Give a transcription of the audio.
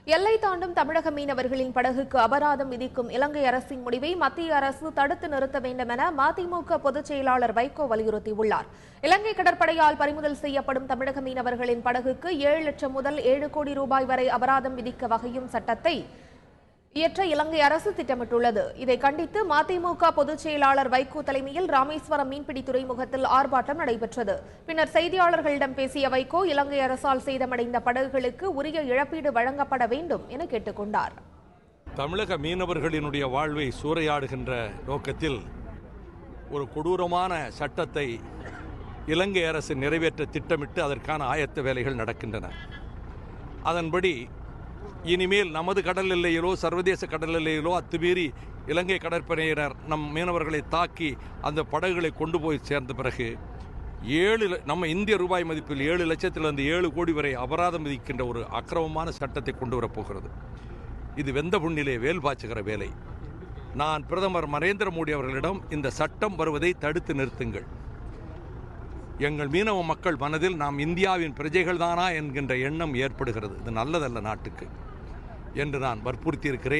எல்லை தாண்டும் தமிழக மீனவர்களின் படகுக்கு அபராதம் விதிக்கும் இலங்கை அரசின் முடிவை மத்திய அரசு தடுத்து நிறுத்த வேண்டும் என மதிமுக பொதுச் செயலாளர் வைகோ வலியுறுத்தியுள்ளார். இலங்கை கடற்படையால் பறிமுதல் செய்யப்படும் தமிழக மீனவர்களின் படகுக்கு 7 லட்சம் முதல் 7 கோடி ரூபாய் வரை அபராதம் விதிக்க வகையும் சட்டத்தை இயற்ற இலங்கை அரசு திட்டமிட்டுள்ளது. இதை கண்டித்து மதிமுக பொதுச் செயலாளர் வைகோ தலைமையில் ராமேஸ்வரம் மீன்பிடி துறைமுகத்தில் ஆர்ப்பாட்டம் நடைபெற்றது. பின்னர் செய்தியாளர்களிடம் பேசிய வைகோ, இலங்கை அரசால் சேதமடைந்த படகுகளுக்கு உரிய இழப்பீடு வழங்கப்பட வேண்டும் என கேட்டுக் கொண்டார். தமிழக மீனவர்களினுடைய வாழ்வை சூறையாடுகின்ற நோக்கத்தில் ஒரு கொடூரமான சட்டத்தை இலங்கை அரசு நிறைவேற்ற திட்டமிட்டு அதற்கான ஆயத்த வேலைகள் நடக்கின்றன. அதன்படி இனிமேல் நமது கடல் எல்லையிலோ சர்வதேச கடல் எல்லையிலோ அத்துமீறி இலங்கை கடற்படையினர் நம் மீனவர்களை தாக்கி அந்த படகுகளை கொண்டு போய் சேர்ந்த பிறகு நம்ம இந்திய ரூபாய் மதிப்பில் 7 லட்சத்திலிருந்து 7 கோடி வரை அபராதம் விதிக்கின்ற ஒரு அக்கிரமமான சட்டத்தை கொண்டு வரப்போகிறது. இது வெந்த புண்ணிலே வேல் பாய்ச்சுகிற வேலை. நான் பிரதமர் நரேந்திர மோடி அவர்களிடம் இந்த சட்டம் வருவதை தடுத்து நிறுத்துங்கள், எங்கள் மீனவ மக்கள் மனதில் நாம் இந்தியாவின் பிரஜைகள் தானா என்கின்ற எண்ணம் ஏற்படுகிறது, இது நல்லதல்ல நாட்டுக்கு என்று நான் வற்புறுத்தியிருக்கிறேன்.